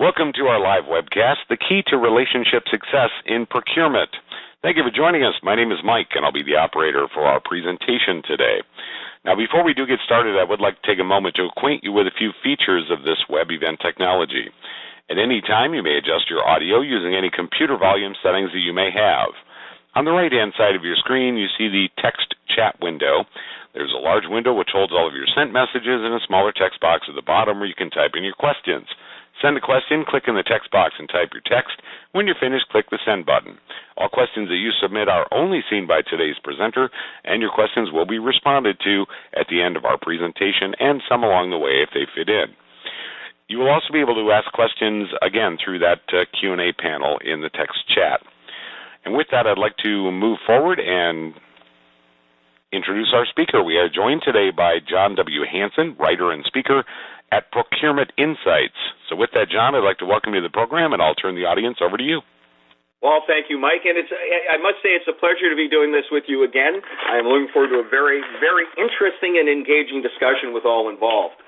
Welcome to our live webcast, The Key to Relationship Success in Procurement. Thank you for joining us. My name is Mike, and I'll be the operator for our presentation today. Now, before we do get started, I would like to take a moment to acquaint you with a few features of this web event technology. At any time, you may adjust your audio using any computer volume settings that you may have. On the right-hand side of your screen, you see the text chat window. There's a large window which holds all of your sent messages and a smaller text box at the bottom where you can type in your questions. Send a question, click in the text box and type your text. When you're finished, click the send button. All questions that you submit are only seen by today's presenter, and your questions will be responded to at the end of our presentation and some along the way if they fit in. You will also be able to ask questions, again, through that Q&A panel in the text chat. And with that, I'd like to move forward and introduce our speaker. We are joined today by John W. Hansen, writer and speaker at Procurement Insights. So with that, John, I'd like to welcome you to the program, and I'll turn the audience over to you. Well, thank you, Mike. And I must say it's a pleasure to be doing this with you again. I am looking forward to a very, very interesting and engaging discussion with all involved.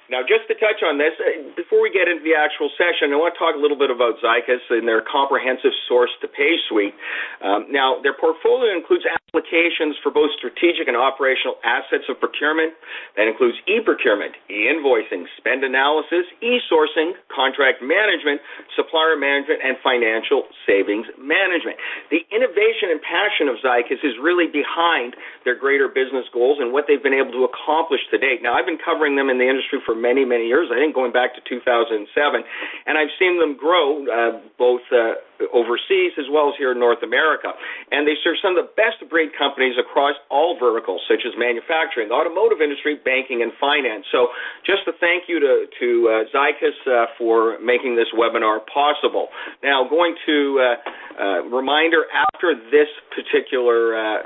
Now, just to touch on this, before we get into the actual session, I want to talk a little bit about Zycus and their comprehensive source-to-pay suite. Now, their portfolio includes applications for both strategic and operational assets of procurement. That includes eProcurement, eInvoicing, spend analysis, eSourcing, contract management, supplier management, and financial savings management. The innovation and passion of Zycus is really behind their greater business goals and what they've been able to accomplish to date. Now, I've been covering them in the industry for many, many years, I think going back to 2007, and I've seen them grow both overseas as well as here in North America. And they serve some of the best-of-breed companies across all verticals, such as manufacturing, the automotive industry, banking, and finance. So just a thank you to Zycus for making this webinar possible. Now, going to reminder, after this particular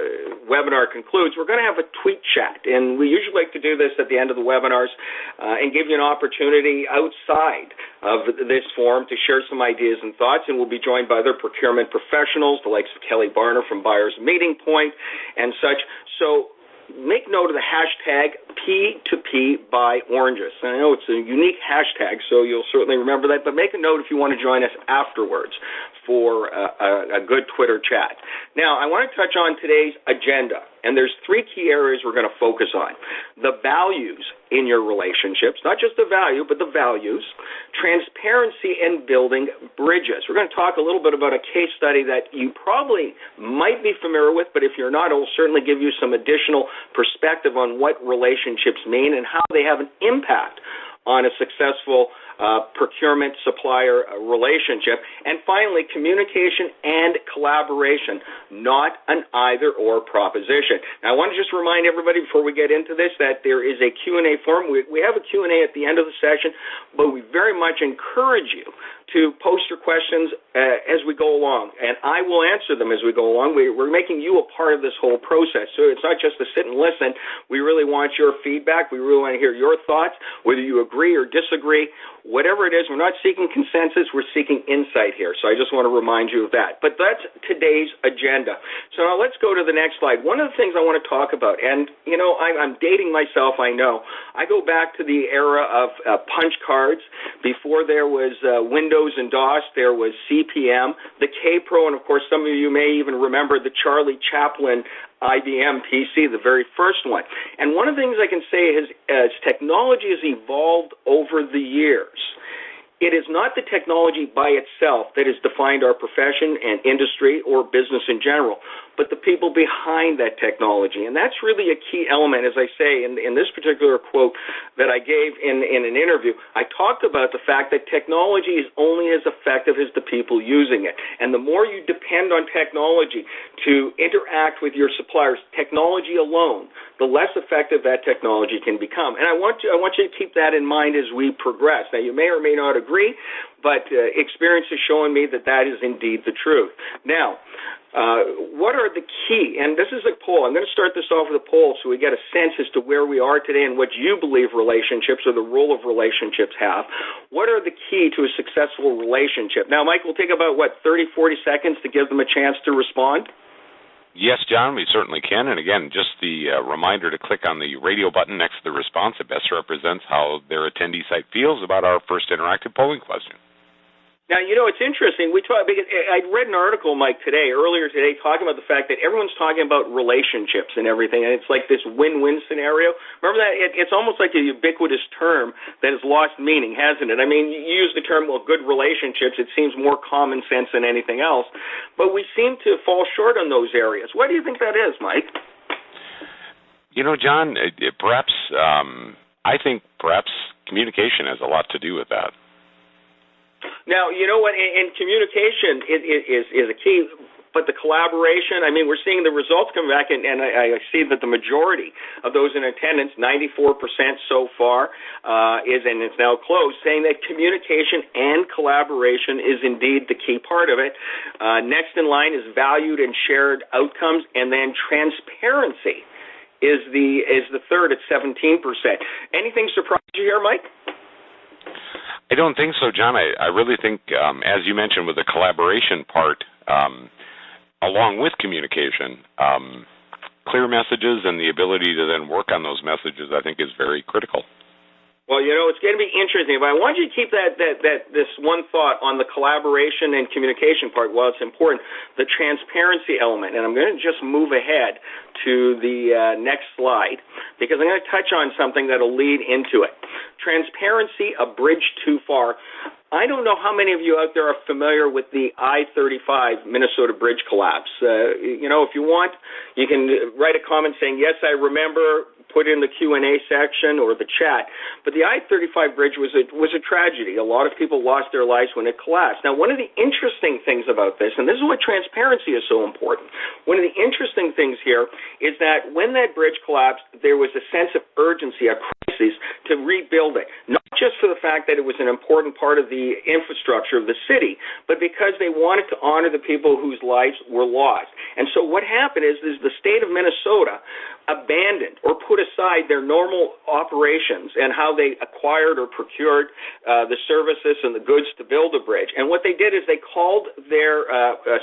webinar concludes, we're going to have a tweet chat, and we usually like to do this at the end of the webinars and give you an opportunity outside of this forum to share some ideas and thoughts, and we'll be joined by other procurement professionals, the likes of Kelly Barner from Buyers Meeting Point and such. So make note of the hashtag P2P-Buy-Oranges. I know it's a unique hashtag, so you'll certainly remember that, but make a note if you want to join us afterwards for a good Twitter chat. Now, I want to touch on today's agenda, and there's three key areas we're going to focus on. The values in your relationships, not just the value, but the values, transparency, and building bridges. We're going to talk a little bit about a case study that you probably might be familiar with, but if you're not, it will certainly give you some additional perspective on what relationships mean and how they have an impact on a successful procurement supplier relationship. And finally, communication and collaboration, not an either-or proposition. Now, I want to just remind everybody before we get into this that there is a Q&A forum. We have a Q&A at the end of the session, but we very much encourage you to post your questions as we go along, and I will answer them as we go along. We're making you a part of this whole process, so it's not just to sit and listen. We really want your feedback. We really want to hear your thoughts, whether you agree or disagree. Whatever it is, we're not seeking consensus, we're seeking insight here, so I just want to remind you of that. But that's today's agenda. So now let's go to the next slide. One of the things I want to talk about, and, you know, I'm dating myself, I know. I go back to the era of punch cards. Before there was Windows and DOS, there was CPM, the K-Pro, and, of course, some of you may even remember the Charlie Chaplin IBM PC, the very first one. And one of the things I can say is as technology has evolved over the years, it is not the technology by itself that has defined our profession and industry or business in general, but the people behind that technology. And that's really a key element, as I say, in this particular quote that I gave in an interview. I talked about the fact that technology is only as effective as the people using it. And the more you depend on technology to interact with your suppliers, technology alone, the less effective that technology can become. And I want you to keep that in mind as we progress. Now, you may or may not agree, but experience is showing me that that is indeed the truth. Now, what are the key, and this is a poll, I'm going to start this off with a poll so we get a sense as to where we are today and what you believe relationships or the role of relationships have. What are the key to a successful relationship? Now, Mike, we'll take about, 30, 40 seconds to give them a chance to respond? Yes, John, we certainly can. And again, just the reminder to click on the radio button next to the response. It best represents how their attendee site feels about our first interactive polling question. Now, it's interesting. Because I read an article, Mike, earlier today, talking about the fact that everyone's talking about relationships and everything, and it's like this win-win scenario. Remember that? It's almost like a ubiquitous term that has lost meaning, hasn't it? I mean, you use the term, good relationships. It seems more common sense than anything else. But we seem to fall short on those areas. Why do you think that is, Mike? John, I think perhaps communication has a lot to do with that. Now, you know what? In communication is a key, but the collaboration, I mean, we're seeing the results come back, and I see that the majority of those in attendance, 94% so far, and it's now closed, saying that communication and collaboration is indeed the key part of it. Next in line is valued and shared outcomes, and then transparency is the third at 17%. Anything surprise you here, Mike? I don't think so, John. I really think, as you mentioned, with the collaboration part, along with communication, clear messages and the ability to then work on those messages, I think, is very critical. Well, it's going to be interesting, but I want you to keep this one thought on the collaboration and communication part. While it's important, the transparency element, and I'm going to just move ahead to the next slide because I'm going to touch on something that will lead into it. Transparency, a bridge too far. I don't know how many of you out there are familiar with the I-35 Minnesota bridge collapse. If you want, you can write a comment saying, yes, I remember, put in the Q&A section or the chat. But the I-35 bridge was a tragedy. A lot of people lost their lives when it collapsed. Now, one of the interesting things about this, and this is why transparency is so important, one of the interesting things here is that when that bridge collapsed, there was a sense of urgency, a crisis, to rebuild it. Not just for the fact that it was an important part of the infrastructure of the city, but because they wanted to honor the people whose lives were lost. And so what happened is the state of Minnesota abandoned or put aside their normal operations and how they acquired or procured the services and the goods to build a bridge. And what they did is they called their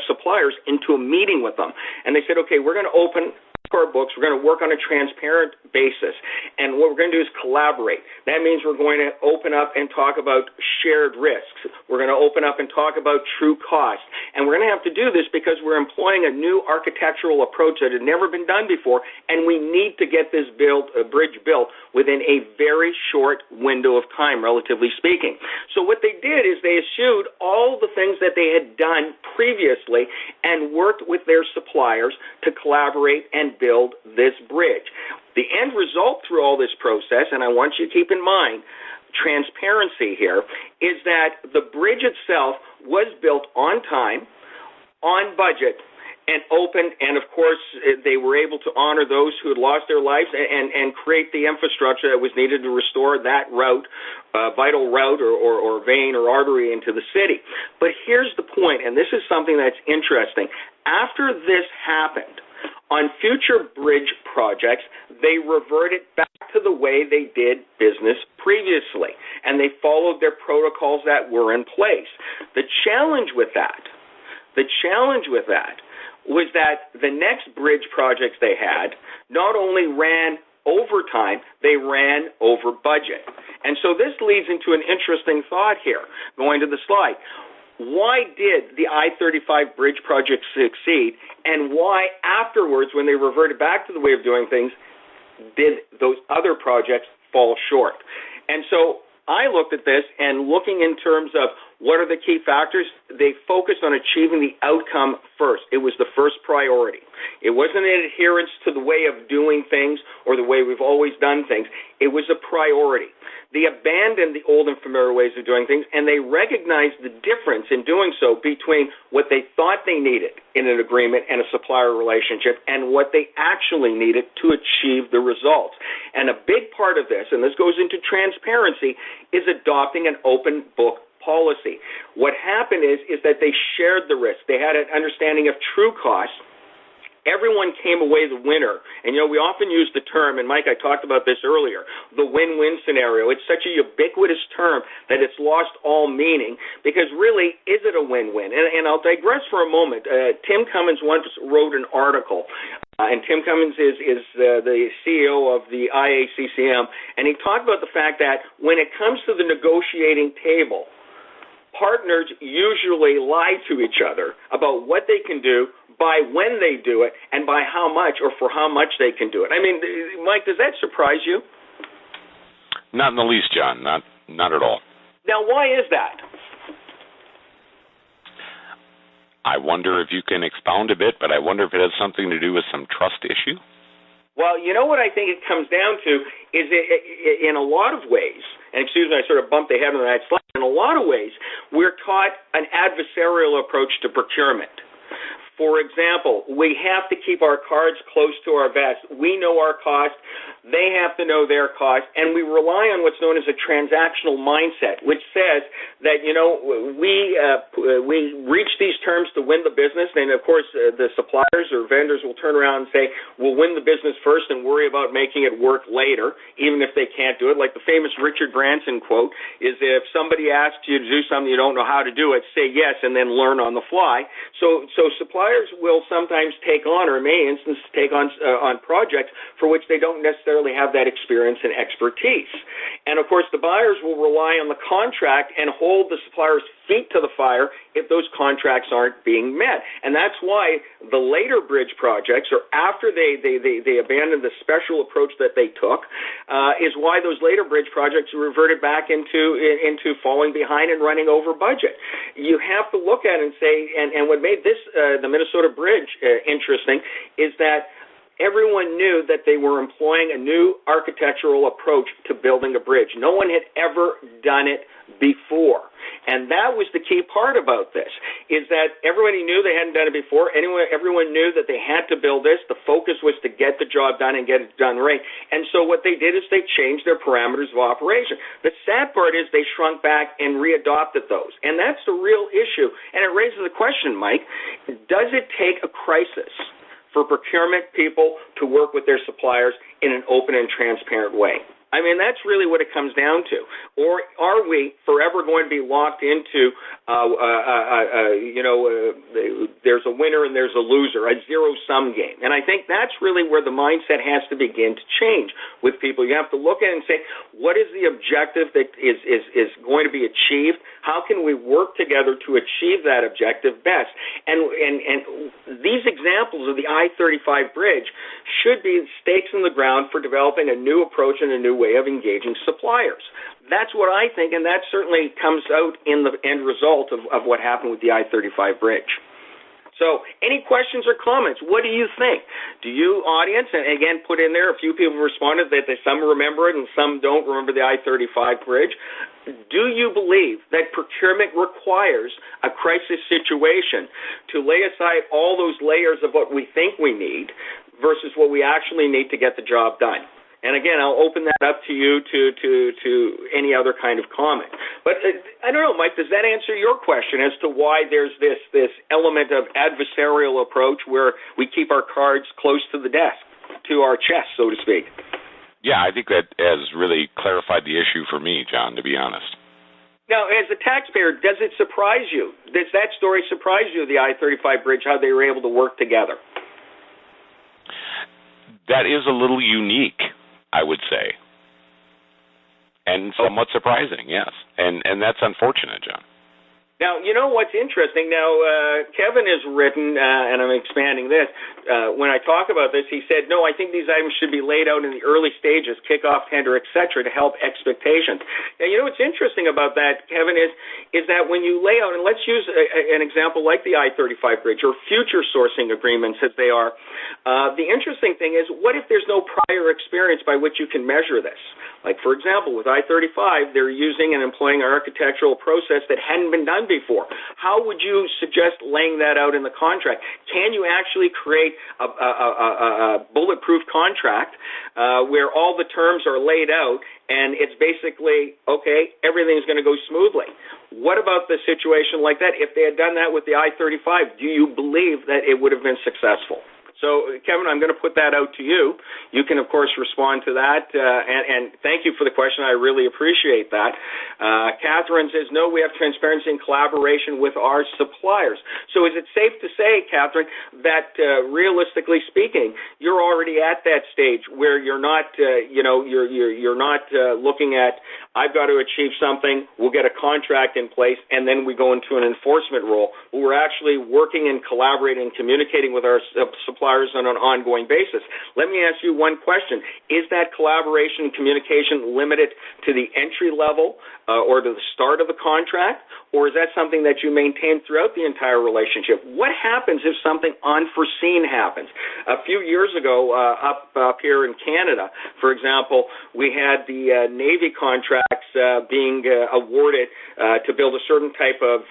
suppliers into a meeting with them. And they said, okay, we're going to open our books. We're going to work on a transparent basis. And what we're going to do is collaborate. That means we're going to open up and talk about shared risks. We're going to open up and talk about true cost. And we're going to have to do this because we're employing a new architectural approach that had never been done before, and we need to get this bridge built within a very short window of time, relatively speaking. So what they did is they eschewed all the things that they had done previously and worked with their suppliers to collaborate and build this bridge. The end result through all this process, and I want you to keep in mind transparency here, is that the bridge itself was built on time, on budget, and opened, and of course they were able to honor those who had lost their lives and create the infrastructure that was needed to restore that route, vital route or vein or artery into the city. But here's the point, and this is something that's interesting. After this happened, on future bridge projects, they reverted back to the way they did business previously, and they followed their protocols that were in place. The challenge with that was that the next bridge projects they had not only ran over time, they ran over budget. And so this leads into an interesting thought here, going to the slide. Why did the I-35 bridge project succeed, and why afterwards, when they reverted back to the way of doing things, did those other projects fall short? And so I looked at this, and looking in terms of what are the key factors, they focused on achieving the outcome first. It was the first priority. It wasn't an adherence to the way of doing things or the way we've always done things. It was a priority. They abandoned the old and familiar ways of doing things, and they recognized the difference in doing so between what they thought they needed in an agreement and a supplier relationship and what they actually needed to achieve the results. And a big part of this, and this goes into transparency, is adopting an open book policy. What happened is that they shared the risk. They had an understanding of true cost everyone came away the winner. And, we often use the term, and Mike, I talked about this earlier, the win-win scenario. It's such a ubiquitous term that it's lost all meaning, because really, is it a win-win? And I'll digress for a moment. Tim Cummins once wrote an article, and Tim Cummins is the CEO of the IACCM, and he talked about the fact that when it comes to the negotiating table, partners usually lie to each other about what they can do, by when they do it, and by how much or for how much they can do it. I mean, Mike, does that surprise you? Not in the least, John. Not at all. Now, why is that? I wonder if you can expound a bit, but I wonder if it has something to do with some trust issue. Well, you know what I think it comes down to is in a lot of ways, and excuse me, I sort of bumped ahead on that slide, in a lot of ways, we're taught an adversarial approach to procurement. For example, we have to keep our cards close to our vest. We know our cost. They have to know their cost. And we rely on what's known as a transactional mindset, which says that, we reach these terms to win the business. And, of course, the suppliers or vendors will turn around and say, we'll win the business first and worry about making it work later, even if they can't do it. Like the famous Richard Branson quote is, if somebody asks you to do something you don't know how to do it, say yes and then learn on the fly. So suppliers will sometimes take on, or in many instances take on projects for which they don't necessarily have that experience and expertise. And, of course, the buyers will rely on the contract and hold the supplier's feet to the fire if those contracts aren't being met. And that's why the later bridge projects, or after they abandoned the special approach that they took, is why those later bridge projects reverted back into falling behind and running over budget. You have to look at it and say, and what made this the Minnesota Bridge interesting is that everyone knew that they were employing a new architectural approach to building a bridge. No one had ever done it before. And that was the key part about this, is that everybody knew they hadn't done it before. Everyone knew that they had to build this. The focus was to get the job done and get it done right. And so what they did is they changed their parameters of operation. The sad part is they shrunk back and readopted those. And that's the real issue. And it raises the question, Mike, does it take a crisis for procurement people to work with their suppliers in an open and transparent way? I mean, that's really what it comes down to. Or are we forever going to be locked into, there's a winner and there's a loser, a zero-sum game? And I think that's really where the mindset has to begin to change with people. You have to look at it and say, what is the objective that is going to be achieved? How can we work together to achieve that objective best? And these examples of the I-35 bridge should be stakes in the ground for developing a new approach and a new way of engaging suppliers. That's what I think, and that certainly comes out in the end result of what happened with the I-35 bridge. So, any questions or comments? What do you think? Do you, audience, and again, put in there, a few people responded that some remember it and some don't remember the I-35 bridge. Do you believe that procurement requires a crisis situation to lay aside all those layers of what we think we need versus what we actually need to get the job done? And again, I'll open that up to you to any other kind of comment. But I don't know, Mike, does that answer your question as to why there's this element of adversarial approach where we keep our cards close to the desk, to our chest, so to speak? Yeah, I think that has really clarified the issue for me, John, to be honest. Now, as a taxpayer, does it surprise you? Does that story surprise you, the I-35 bridge, how they were able to work together? That is a little unique, I would say, and somewhat surprising, yes. And that's unfortunate, John. Now, you know what's interesting? Now, Kevin has written, and I'm expanding this, when I talk about this, he said, no, I think these items should be laid out in the early stages, kickoff, tender, et cetera, to help expectations. Now, you know what's interesting about that, Kevin, is that when you lay out, and let's use an example like the I-35 bridge or future sourcing agreements as they are, the interesting thing is, what if there's no prior experience by which you can measure this? Like, for example, with I-35, they're using and employing an architectural process that hadn't been done before. How would you suggest laying that out in the contract? Can you actually create a bulletproof contract where all the terms are laid out and it's basically, okay, everything's going to go smoothly? What about the situation like that? If they had done that with the I-35, do you believe that it would have been successful? So, Kevin, I'm going to put that out to you. You can, of course, respond to that, and thank you for the question. I really appreciate that. Catherine says, no, we have transparency and collaboration with our suppliers. So is it safe to say, Catherine, that realistically speaking, you're already at that stage where you're not, you're not looking at, I've got to achieve something, we'll get a contract in place, and then we go into an enforcement role. We're actually working and collaborating and communicating with our suppliers on an ongoing basis. Let me ask you one question. Is that collaboration and communication limited to the entry level or to the start of the contract, or is that something that you maintain throughout the entire relationship? What happens if something unforeseen happens? A few years ago, up here in Canada, for example, we had the Navy contracts being awarded to build a certain type of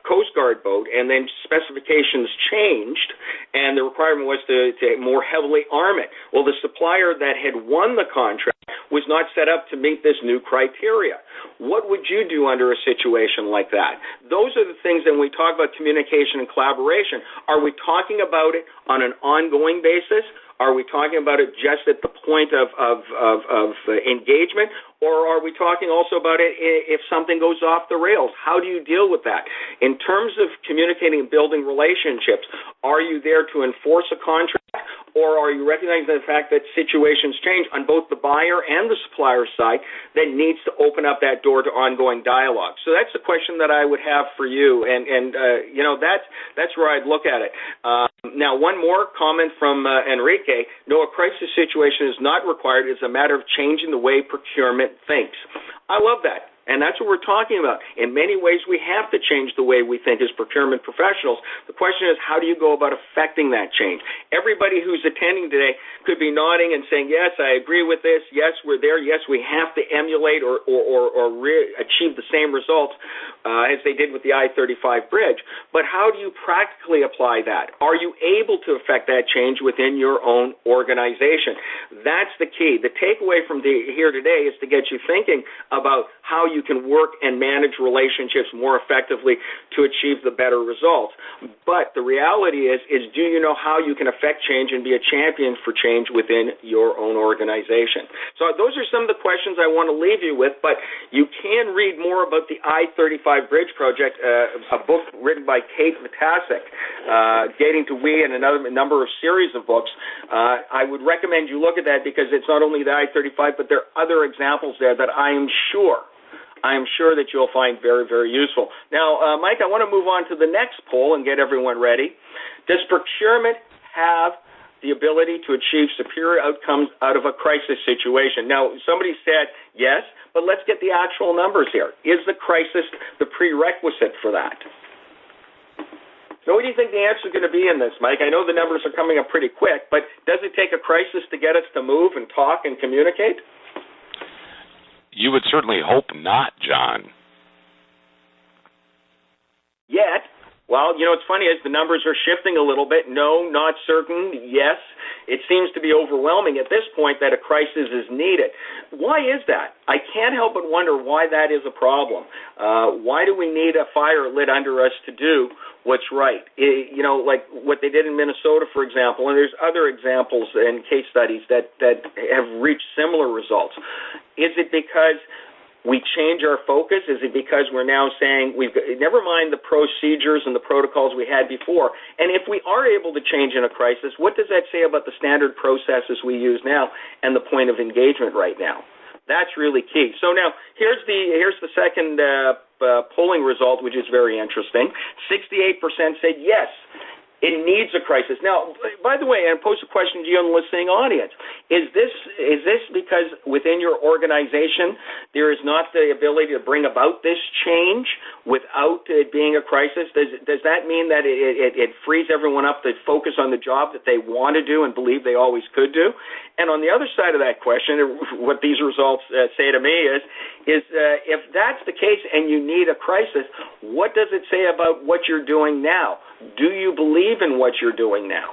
Coast Guard boat, and then specifications changed, and the requirement was to more heavily arm it. Well, the supplier that had won the contract was not set up to meet this new criteria. What would you do under a situation like that? Those are the things that when we talk about communication and collaboration. Are we talking about it on an ongoing basis? Are we talking about it just at the point of engagement? Or are we talking also about it if something goes off the rails? How do you deal with that? In terms of communicating and building relationships, are you there to enforce a contract, or are you recognizing the fact that situations change on both the buyer and the supplier side that needs to open up that door to ongoing dialogue? So that's the question that I would have for you, and that's where I'd look at it. Now, one more comment from Enrique. No, a crisis situation is not required. It's a matter of changing the way procurement thinks. I love that. And that's what we're talking about. In many ways, we have to change the way we think as procurement professionals. The question is, how do you go about affecting that change? Everybody who's attending today could be nodding and saying, yes, I agree with this. Yes, we're there. Yes, we have to emulate or achieve the same results as they did with the I-35 bridge. But how do you practically apply that? Are you able to affect that change within your own organization? That's the key. The takeaway from here today is to get you thinking about how you can work and manage relationships more effectively to achieve the better results. But the reality is do you know how you can affect change and be a champion for change within your own organization? So those are some of the questions I want to leave you with, but you can read more about the I-35 Bridge Project, a book written by Kate Matasic, Gating to We, and another number of series of books. I would recommend you look at that because it's not only the I-35, but there are other examples there that I am sure that you'll find very, very useful. Now, Mike, I want to move on to the next poll and get everyone ready. Does procurement have the ability to achieve superior outcomes out of a crisis situation? Now, somebody said yes, but let's get the actual numbers here. Is the crisis the prerequisite for that? So what do you think the answer is going to be in this, Mike? I know the numbers are coming up pretty quick, but does it take a crisis to get us to move and talk and communicate? You would certainly hope not, John. Yet, well, it's funny as the numbers are shifting a little bit. No, not certain. Yes, it seems to be overwhelming at this point that a crisis is needed. Why is that? I can't help but wonder why that is a problem. Why do we need a fire lit under us to do what's right? Like what they did in Minnesota, for example, and there's other examples and case studies that have reached similar results. Is it because we change our focus? Is it because we're now saying never mind the procedures and the protocols we had before? And if we are able to change in a crisis, what does that say about the standard processes we use now and the point of engagement right now? That's really key. So now here's the second polling result, which is very interesting. 68% said yes, it needs a crisis. Now, by the way, and pose a question to you and the listening audience, is this because within your organization there is not the ability to bring about this change without it being a crisis? Does that mean that it frees everyone up to focus on the job that they want to do and believe they always could do? And on the other side of that question, what these results say to me is if that's the case and you need a crisis, what does it say about what you're doing now? Do you believe in what you're doing now?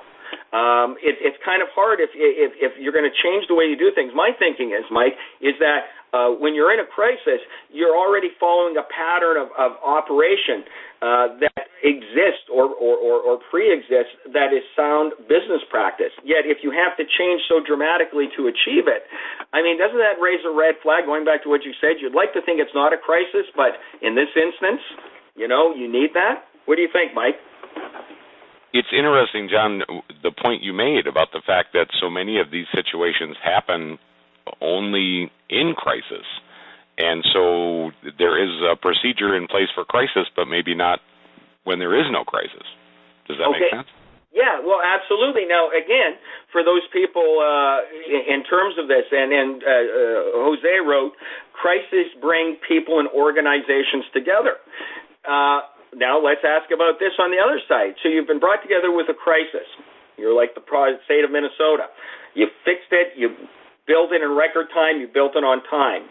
It's kind of hard if you're going to change the way you do things. My thinking is, Mike, is that when you're in a crisis, you're already following a pattern of operation that exist or pre-exist that is sound business practice. Yet if you have to change so dramatically to achieve it, I mean, doesn't that raise a red flag? Going back to what you said, you'd like to think it's not a crisis, but in this instance, you need that? What do you think, Mike? It's interesting, John, the point you made about the fact that so many of these situations happen only in crisis. And so there is a procedure in place for crisis, but maybe not when there is no crisis. Does that make sense? Yeah, well, absolutely. Now, again, for those people in terms of this, and Jose wrote, crises bring people and organizations together. Now let's ask about this on the other side. So you've been brought together with a crisis. You're like the state of Minnesota. You fixed it. You built it in record time. You built it on time.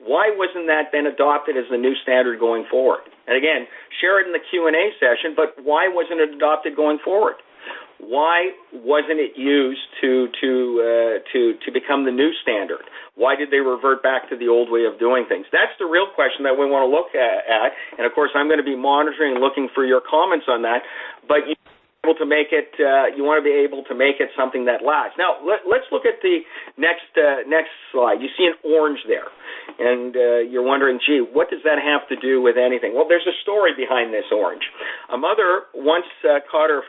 Why wasn't that then adopted as the new standard going forward? And again, share it in the Q&A session, but why wasn't it adopted going forward? Why wasn't it used to become the new standard? Why did they revert back to the old way of doing things? That's the real question that we want to look at. And, of course, I'm going to be monitoring and looking for your comments on that. But you want to make it. You want to be able to make it something that lasts. Now, let's look at the next slide. You see an orange there, and you're wondering, gee, what does that have to do with anything? Well, there's a story behind this orange. A mother once caught her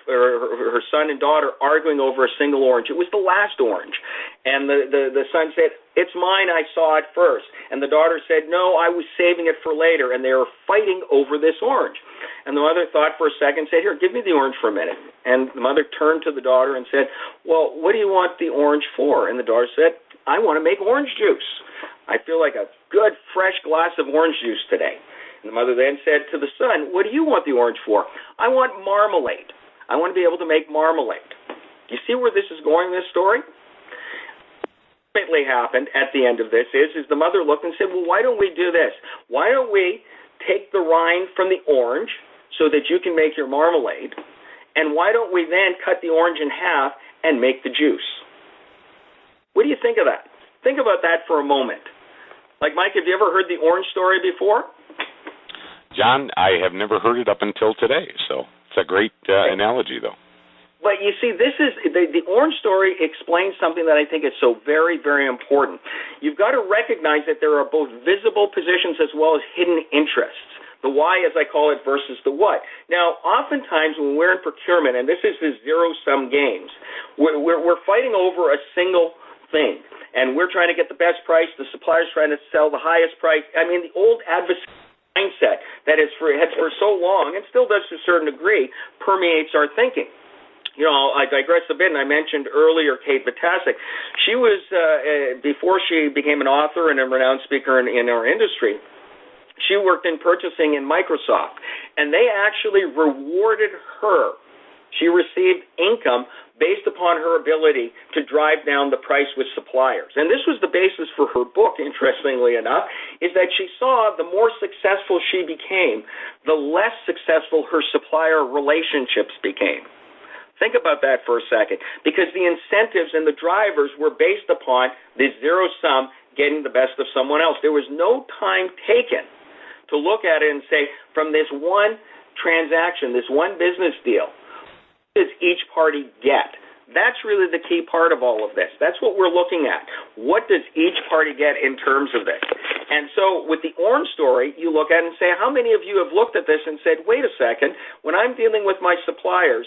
son and daughter arguing over a single orange. It was the last orange, and the son said, "It's mine. I saw it first." And the daughter said, "No, I was saving it for later." And they were fighting over this orange. And the mother thought for a second, said, "Here, give me the orange for a minute." And the mother turned to the daughter and said, "Well, what do you want the orange for?" And the daughter said, "I want to make orange juice. I feel like a good, fresh glass of orange juice today." And the mother then said to the son, "What do you want the orange for?" "I want marmalade. I want to be able to make marmalade." Do you see where this is going, this story? What ultimately happened at the end of this is the mother looked and said, "Well, why don't we do this? Why don't we take the rind from the orange so that you can make your marmalade, and why don't we then cut the orange in half and make the juice?" What do you think of that? Think about that for a moment. Like, Mike, have you ever heard the orange story before? John, I have never heard it up until today, so it's a great analogy, though. But you see, this is the orange story explains something that I think is so very, very important. You've got to recognize that there are both visible positions as well as hidden interests. The why, as I call it, versus the what. Now, oftentimes when we're in procurement, and this is the zero-sum games, we're fighting over a single thing, and we're trying to get the best price. The supplier's trying to sell the highest price. I mean, the old adversarial mindset that has for so long, and still does to a certain degree, permeates our thinking. You know, I digress a bit, and I mentioned earlier Kate Vitasic. She was, before she became an author and a renowned speaker in our industry, she worked in purchasing in Microsoft, and they actually rewarded her. She received income based upon her ability to drive down the price with suppliers. And this was the basis for her book, interestingly enough, is that she saw the more successful she became, the less successful her supplier relationships became. Think about that for a second, because the incentives and the drivers were based upon the zero sum getting the best of someone else. There was no time taken to look at it and say, from this one transaction, this one business deal, what does each party get? That's really the key part of all of this. That's what we're looking at. What does each party get in terms of this? And so with the orange story, you look at it and say, how many of you have looked at this and said, wait a second, when I'm dealing with my suppliers,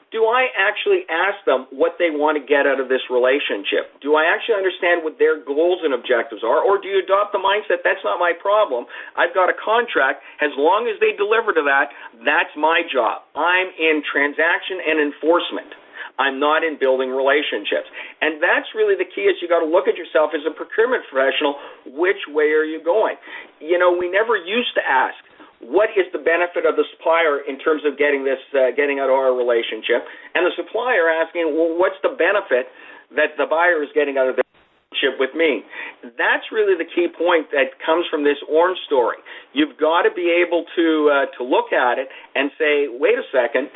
do I actually ask them what they want to get out of this relationship? Do I actually understand what their goals and objectives are? Or do you adopt the mindset, that's not my problem, I've got a contract, as long as they deliver to that, that's my job. I'm in transaction and enforcement. I'm not in building relationships. And that's really the key, is you got to look at yourself as a procurement professional, which way are you going? You know, we never used to ask, what is the benefit of the supplier in terms of getting this, getting out of our relationship? And the supplier asking, well, what's the benefit that the buyer is getting out of the relationship with me? That's really the key point that comes from this orange story. You've got to be able to look at it and say, wait a second,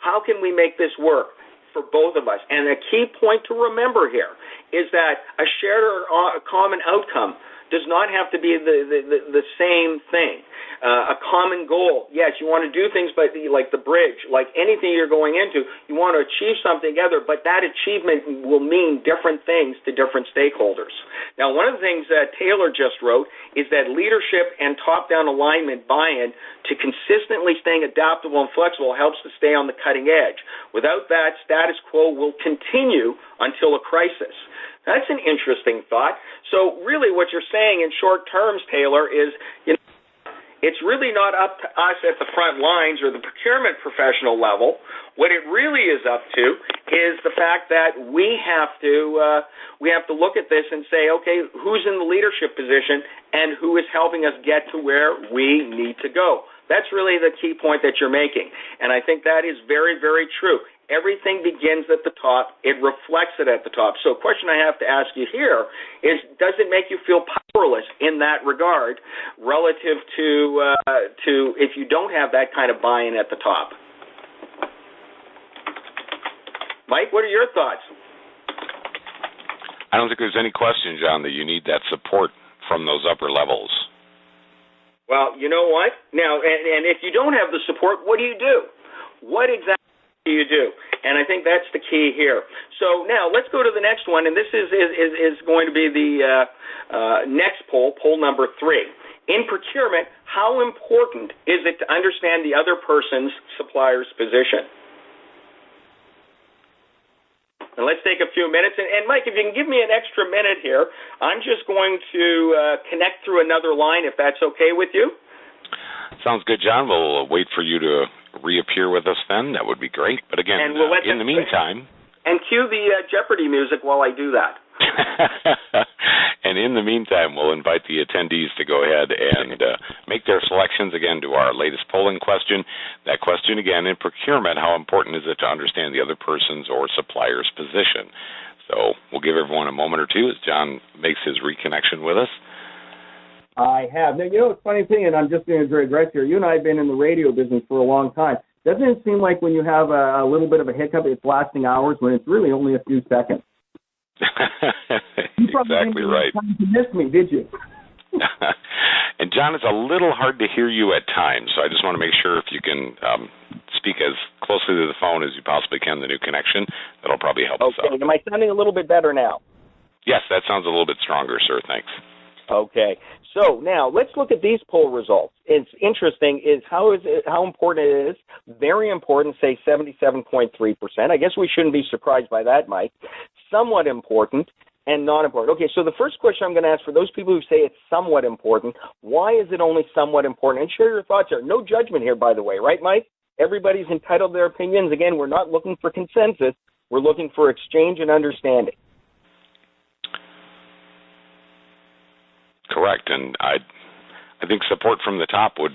how can we make this work for both of us? And a key point to remember here is that a shared or common outcome does not have to be the same thing. A common goal, yes, you want to do things, but like the bridge, like anything you're going into, you want to achieve something together, but that achievement will mean different things to different stakeholders. Now, one of the things that Taylor just wrote is that leadership and top-down alignment buy-in to consistently staying adaptable and flexible helps to stay on the cutting edge. Without that, status quo will continue until a crisis. That's an interesting thought. So really what you're saying in short terms, Taylor, is it's really not up to us at the front lines or the procurement professional level. What it really is up to is the fact that we have to look at this and say, okay, who's in the leadership position and who is helping us get to where we need to go. That's really the key point that you're making, and I think that is very, very true. Everything begins at the top. It reflects it at the top. So a question I have to ask you here is, does it make you feel powerless in that regard relative to if you don't have that kind of buy-in at the top? Mike, what are your thoughts? I don't think there's any question, John, that you need that support from those upper levels. Well, you know what? Now, and if you don't have the support, what do you do? What exactly do you do? And I think that's the key here. So now let's go to the next one, and this is going to be the next poll number 3. In procurement, how important is it to understand the other person's supplier's position? And let's take a few minutes. And Mike, if you can give me an extra minute here, I'm just going to connect through another line, if that's okay with you. Sounds good, John. We'll wait for you to reappear with us then. That would be great. But again, in the meantime... And cue the Jeopardy music while I do that. And in the meantime, we'll invite the attendees to go ahead and make their selections again to our latest polling question. That question again, in procurement, how important is it to understand the other person's or supplier's position? So we'll give everyone a moment or two as John makes his reconnection with us. I have. Now, it's a funny thing, and I'm just going to digress here. You and I have been in the radio business for a long time. Doesn't it seem like when you have a little bit of a hiccup, it's lasting hours when it's really only a few seconds? You exactly right. You missed me, did you? And John, it's a little hard to hear you at times, so I just want to make sure if you can speak as closely to the phone as you possibly can, the new connection. That'll probably help us out. Okay, am I sounding a little bit better now? Yes, that sounds a little bit stronger, sir. Thanks. Okay, so now let's look at these poll results. It's interesting is how important it is. Very important, say 77.3%. I guess we shouldn't be surprised by that, Mike. Somewhat important and not important. Okay, so the first question I'm going to ask for those people who say it's somewhat important, why is it only somewhat important? And share your thoughts here. No judgment here, by the way, right, Mike? Everybody's entitled to their opinions. Again, we're not looking for consensus. We're looking for exchange and understanding. Correct, and I think support from the top would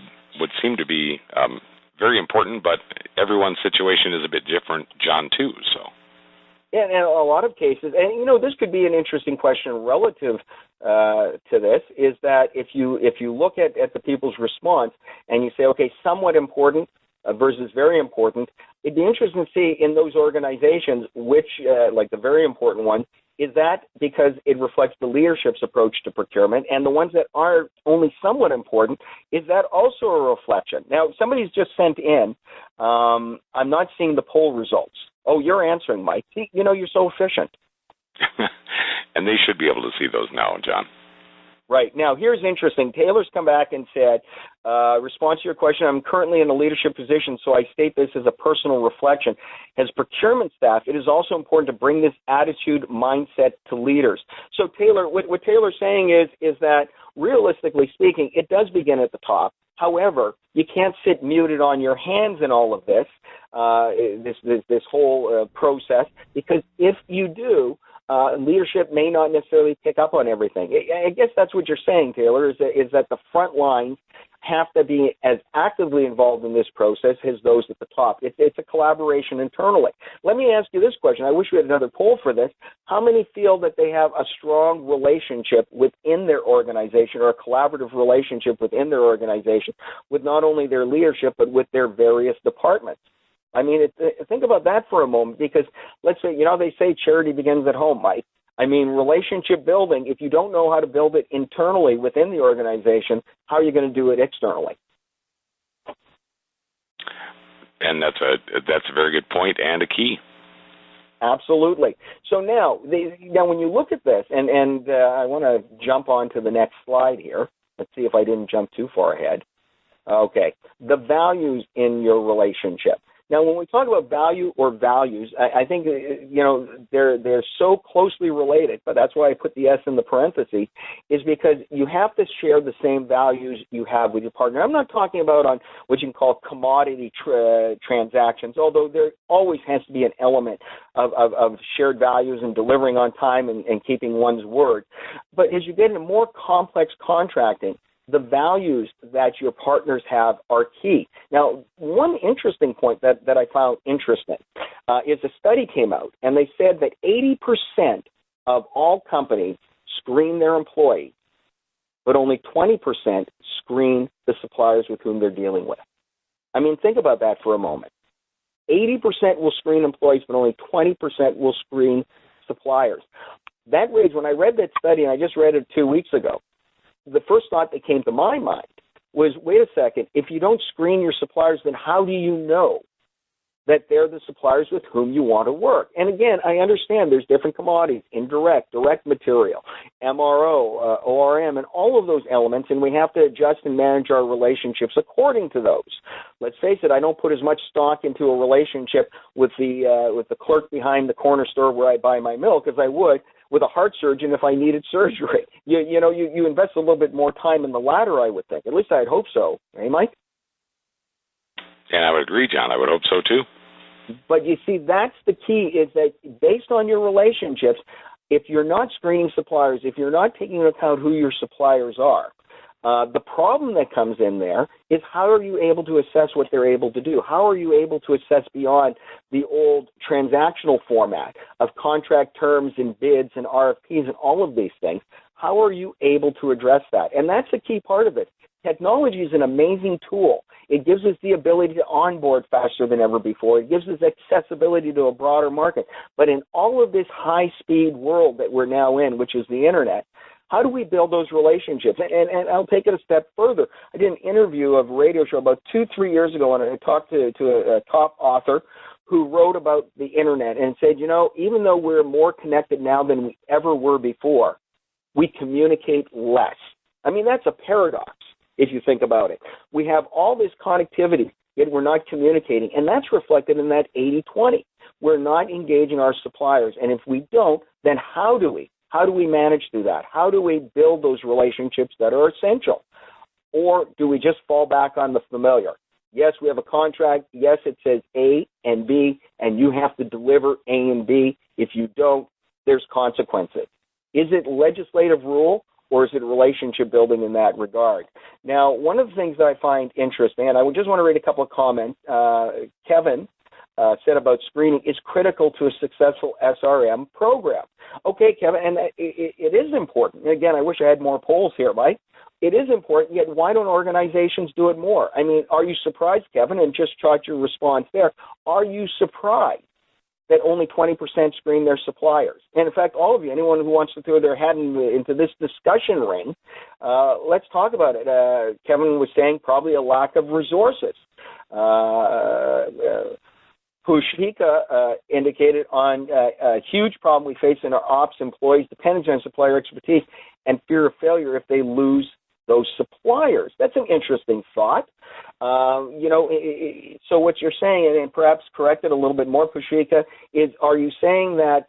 seem to be very important, but everyone's situation is a bit different, John, too. So, yeah, in a lot of cases, and this could be an interesting question relative to this, is that if you look at the people's response and you say, okay, somewhat important versus very important, it'd be interesting to see in those organizations which, like the very important one, is that because it reflects the leadership's approach to procurement, and the ones that are only somewhat important, is that also a reflection? Now, somebody's just sent in, I'm not seeing the poll results. Oh, you're answering, Mike. See, you're so efficient. And they should be able to see those now, John. Right. Now, here's interesting. Taylor's come back and said, response to your question, I'm currently in a leadership position, so I state this as a personal reflection. As procurement staff, it is also important to bring this attitude mindset to leaders. So, Taylor, what Taylor's saying is that, realistically speaking, it does begin at the top. However, you can't sit muted on your hands in all of this whole process, because if you do, leadership may not necessarily pick up on everything. I guess that's what you're saying, Taylor, is that the front lines have to be as actively involved in this process as those at the top. It's a collaboration internally. Let me ask you this question. I wish we had another poll for this. How many feel that they have a strong relationship within their organization, or a collaborative relationship within their organization with not only their leadership but with their various departments? I mean, think about that for a moment, because let's say, they say charity begins at home, Mike. I mean, relationship building, if you don't know how to build it internally within the organization, how are you going to do it externally? And that's a very good point and a key. Absolutely. So now when you look at this, and I want to jump on to the next slide here. Let's see if I didn't jump too far ahead. Okay. The values in your relationship. Now, when we talk about value or values, I think, they're so closely related, but that's why I put the S in the parenthesis, is because you have to share the same values you have with your partner. I'm not talking about on what you can call commodity transactions, although there always has to be an element of shared values and delivering on time and keeping one's word. But as you get into more complex contracting, the values that your partners have are key. Now, one interesting point that I found interesting is a study came out, and they said that 80% of all companies screen their employees, but only 20% screen the suppliers with whom they're dealing with. I mean, think about that for a moment. 80% will screen employees, but only 20% will screen suppliers. That raised, when I read that study, and I just read it 2 weeks ago, the first thought that came to my mind was, wait a second, if you don't screen your suppliers, then how do you know that they're the suppliers with whom you want to work? And again, I understand there's different commodities, indirect, direct material, MRO, ORM, and all of those elements, and we have to adjust and manage our relationships according to those. Let's face it, I don't put as much stock into a relationship with the clerk behind the corner store where I buy my milk as I would with a heart surgeon if I needed surgery. You invest a little bit more time in the latter, I would think. At least I'd hope so. Hey, Mike? And I would agree, John. I would hope so, too. But you see, that's the key, is that based on your relationships, if you're not screening suppliers, if you're not taking into account who your suppliers are, the problem that comes in there is how are you able to assess what they're able to do? How are you able to assess beyond the old transactional format of contract terms and bids and RFPs and all of these things? How are you able to address that? And that's a key part of it. Technology is an amazing tool. It gives us the ability to onboard faster than ever before. It gives us accessibility to a broader market. But in all of this high-speed world that we're now in, which is the Internet, how do we build those relationships? And I'll take it a step further. I did an interview of a radio show about 2-3 years ago, and I talked to a top author who wrote about the Internet and said, even though we're more connected now than we ever were before, we communicate less. I mean, that's a paradox if you think about it. We have all this connectivity, yet we're not communicating, and that's reflected in that 80-20. We're not engaging our suppliers, and if we don't, then how do we? How do we manage through that? How do we build those relationships that are essential? Or do we just fall back on the familiar? Yes, we have a contract. Yes, it says A and B, and you have to deliver A and B. If you don't, there's consequences. Is it legislative rule, or is it relationship building in that regard? Now, one of the things that I find interesting, and I just want to read a couple of comments. Kevin said about screening is critical to a successful SRM program. Okay, Kevin, and it is important. And again, I wish I had more polls here, Mike. It is important, yet why don't organizations do it more? I mean, are you surprised, Kevin, and just chart your response there, are you surprised that only 20% screen their suppliers? And in fact, all of you, anyone who wants to throw their head into this discussion ring, let's talk about it. Kevin was saying probably a lack of resources. Pushika indicated on a huge problem we face in our ops employees, dependence on supplier expertise, and fear of failure if they lose those suppliers. That's an interesting thought. So what you're saying, and perhaps correct it a little bit more, Pushika, is are you saying that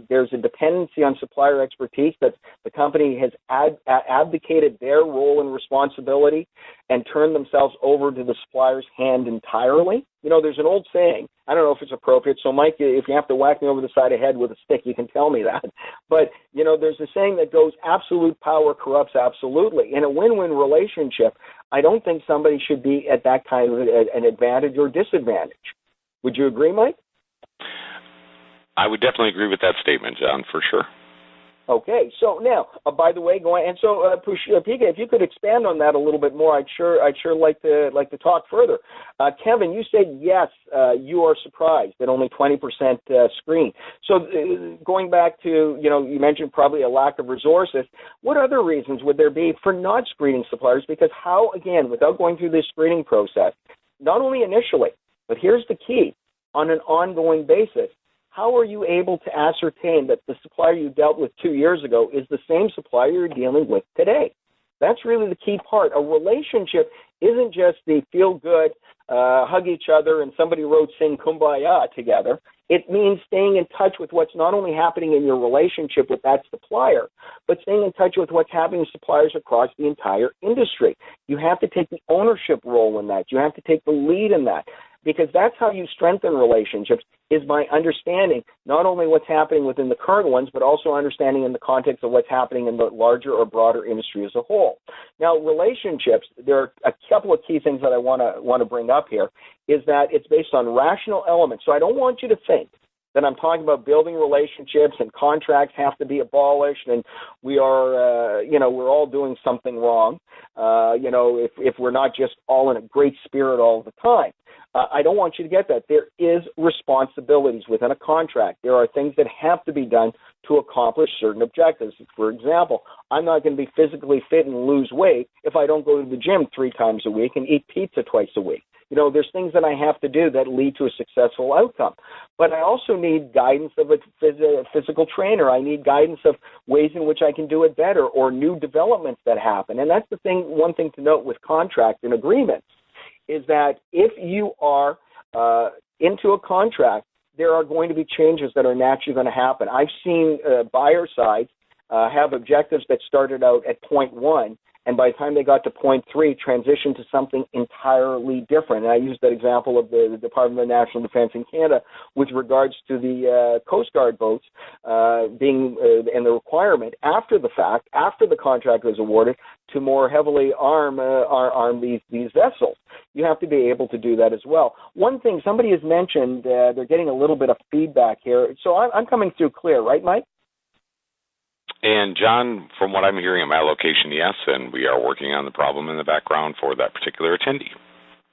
there's a dependency on supplier expertise, that the company has abdicated their role and responsibility and turned themselves over to the supplier's hand entirely? There's an old saying, I don't know if it's appropriate, so Mike, if you have to whack me over the side of the head with a stick, you can tell me that. But, there's a saying that goes, absolute power corrupts absolutely. In a win-win relationship, I don't think somebody should be at that kind of an advantage or disadvantage. Would you agree, Mike? I would definitely agree with that statement, John, for sure. Okay, so now, by the way, Pushpika, if you could expand on that a little bit more, I'd sure like to talk further. Kevin, you said yes, you are surprised that only 20% screen. So going back to, you mentioned probably a lack of resources. What other reasons would there be for not screening suppliers? Because how, again, without going through this screening process, not only initially, but here's the key, on an ongoing basis, how are you able to ascertain that the supplier you dealt with 2 years ago is the same supplier you're dealing with today? That's really the key part. A relationship isn't just the feel-good, hug each other, and somebody wrote Sing Kumbaya together. It means staying in touch with what's not only happening in your relationship with that supplier, but staying in touch with what's happening with suppliers across the entire industry. You have to take the ownership role in that. You have to take the lead in that, because that's how you strengthen relationships, is by understanding not only what's happening within the current ones, but also understanding in the context of what's happening in the larger or broader industry as a whole. Now, relationships, there are a couple of key things that I want to bring up here, is that it's based on rational elements. So I don't want you to think that I'm talking about building relationships and contracts have to be abolished and we are, we're all doing something wrong, if we're not just all in a great spirit all the time. I don't want you to get that. There is responsibilities within a contract. There are things that have to be done to accomplish certain objectives. For example, I'm not going to be physically fit and lose weight if I don't go to the gym 3 times a week and eat pizza twice a week. There's things that I have to do that lead to a successful outcome. But I also need guidance of a physical trainer. I need guidance of ways in which I can do it better or new developments that happen. And that's one thing to note with contract and agreements, is that if you are into a contract, there are going to be changes that are naturally going to happen. I've seen buyer sides have objectives that started out at point 1, and by the time they got to point 3, transitioned to something entirely different. And I used that example of the Department of National Defense in Canada with regards to the Coast Guard boats being and the requirement after the fact, after the contract was awarded, to more heavily arm these vessels. You have to be able to do that as well. One thing somebody has mentioned, they're getting a little bit of feedback here. So I'm coming through clear, right, Mike? And John, from what I'm hearing at my location, yes, and we are working on the problem in the background for that particular attendee.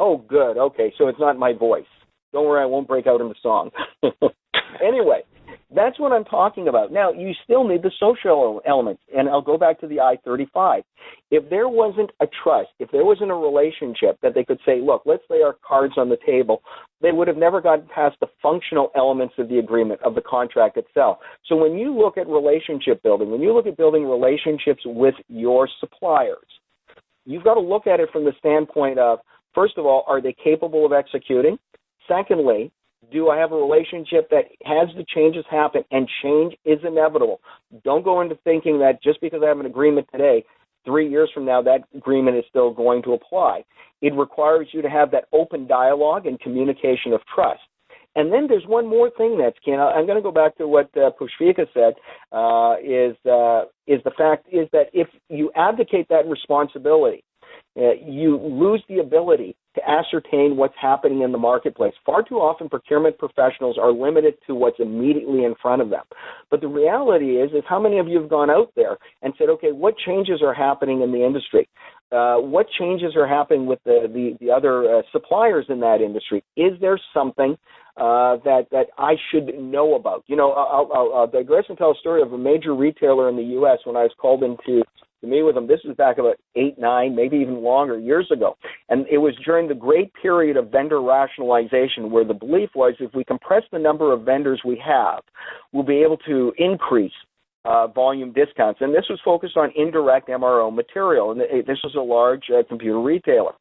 Oh, good. Okay, so it's not my voice. Don't worry, I won't break out in the song. Anyway, that's what I'm talking about. Now, you still need the social elements, and I'll go back to the I-35. If there wasn't a trust, if there wasn't a relationship that they could say, look, let's lay our cards on the table, they would have never gotten past the functional elements of the agreement, of the contract itself. So when you look at relationship building, when you look at building relationships with your suppliers, you've got to look at it from the standpoint of, first of all, are they capable of executing? Secondly, do I have a relationship that has the changes happen, and change is inevitable? Don't go into thinking that just because I have an agreement today, 3 years from now, that agreement is still going to apply. It requires you to have that open dialogue and communication of trust. And then there's one more thing that's key. I'm going to go back to what Pushpika said, is the fact is that if you abdicate that responsibility, you lose the ability to ascertain what's happening in the marketplace. Far too often, procurement professionals are limited to what's immediately in front of them. But the reality is how many of you have gone out there and said, okay, what changes are happening in the industry? What changes are happening with the other suppliers in that industry? Is there something that I should know about? I'll digress and tell a story of a major retailer in the U.S. when I was called into to meet with them. This was back about 8, 9, maybe even longer years ago. And it was during the great period of vendor rationalization where the belief was if we compress the number of vendors we have, we'll be able to increase volume discounts. And this was focused on indirect MRO material. And this was a large computer retailer.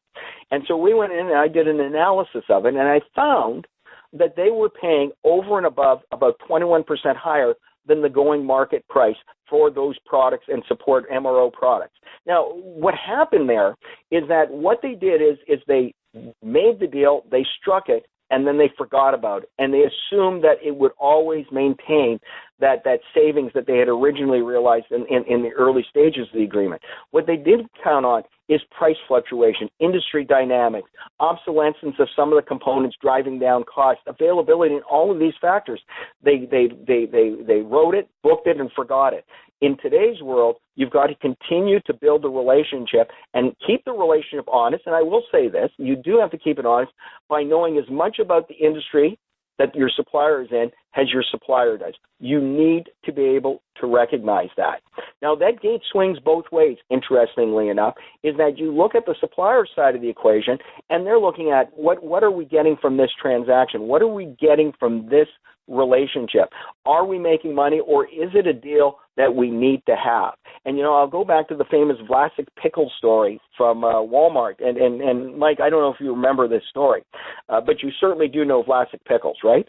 And so we went in and I did an analysis of it, and I found that they were paying over and above about 21% higher than the going market price for those products and support MRO products. Now, what happened there is that what they did is they made the deal, they struck it, and then they forgot about it. And they assumed that it would always maintain that savings that they had originally realized in the early stages of the agreement. What they did count on is price fluctuation, industry dynamics, obsolescence of some of the components driving down cost, availability, and all of these factors. They wrote it, booked it, and forgot it. In today's world, you've got to continue to build the relationship and keep the relationship honest. And I will say this, you do have to keep it honest by knowing as much about the industry that your supplier is in as your supplier does. You need to be able to recognize that. Now, that gate swings both ways, interestingly enough, is that you look at the supplier side of the equation, and they're looking at what are we getting from this transaction? What are we getting from this relationship? Are we making money, or is it a deal that we need to have? And, I'll go back to the famous Vlasic pickle story from Walmart. And Mike, I don't know if you remember this story, but you certainly do know Vlasic pickles, right?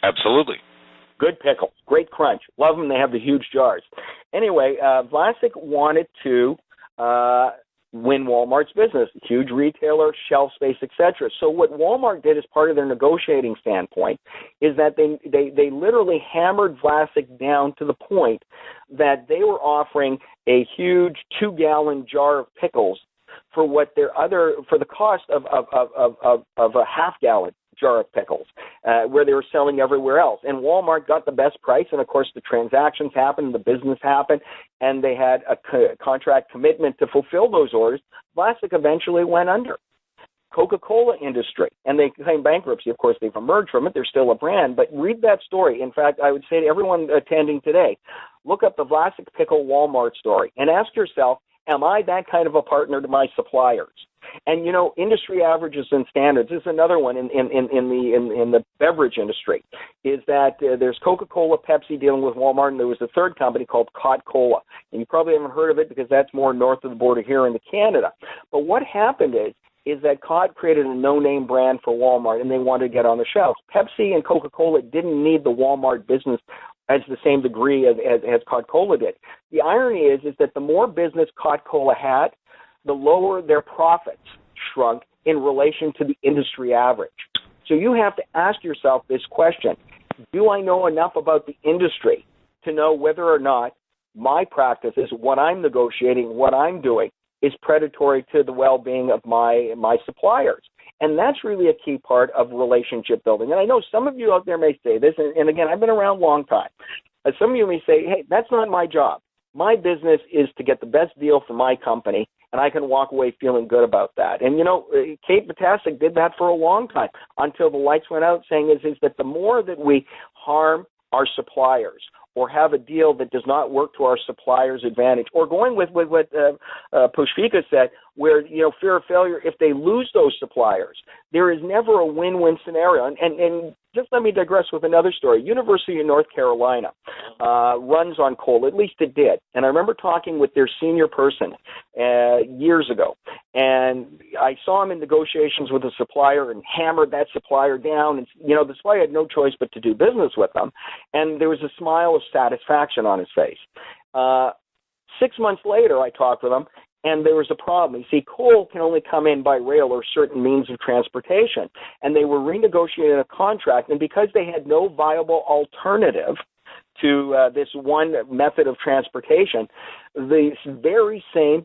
Absolutely. Good pickles, great crunch. Love them. They have the huge jars. Anyway, Vlasic wanted to win Walmart's business, huge retailer, shelf space, etc. So what Walmart did as part of their negotiating standpoint is that they literally hammered Vlasic down to the point that they were offering a huge 2-gallon jar of pickles for the cost of a half-gallon jar of pickles, where they were selling everywhere else. And Walmart got the best price, and of course the transactions happened, the business happened, and they had a contract commitment to fulfill those orders. Vlasic eventually went under. Coca-Cola industry, and they claim bankruptcy. Of course, they've emerged from it. They're still a brand, but read that story. In fact, I would say to everyone attending today, look up the Vlasic Pickle Walmart story and ask yourself, am I that kind of a partner to my suppliers? And, industry averages and standards is another one in the beverage industry, is that there's Coca-Cola, Pepsi dealing with Walmart, and there was a third company called Cod Cola. And you probably haven't heard of it because that's more north of the border here in Canada. But what happened is that Cod created a no-name brand for Walmart, and they wanted to get on the shelves. Pepsi and Coca-Cola didn't need the Walmart business as the same degree as Cod Cola did. The irony is that the more business Cod Cola had, the lower their profits shrunk in relation to the industry average. So you have to ask yourself this question: do I know enough about the industry to know whether or not my practices, what I'm negotiating, what I'm doing, is predatory to the well-being of my suppliers? And that's really a key part of relationship building. And I know some of you out there may say this, and again, I've been around a long time. Some of you may say, hey, that's not my job. My business is to get the best deal for my company, and I can walk away feeling good about that. And, Kate Batasic did that for a long time until the lights went out, saying is that the more that we harm our suppliers or have a deal that does not work to our suppliers' advantage, or going with what Pushpika said, where, fear of failure, if they lose those suppliers, there is never a win-win scenario. And just let me digress with another story. University of North Carolina runs on coal, at least it did. And I remember talking with their senior person years ago, and I saw him in negotiations with a supplier and hammered that supplier down. And, the supplier had no choice but to do business with them. And there was a smile of satisfaction on his face. 6 months later, I talked with him, and there was a problem. You see, coal can only come in by rail or certain means of transportation. And they were renegotiating a contract, and because they had no viable alternative to this one method of transportation, the very same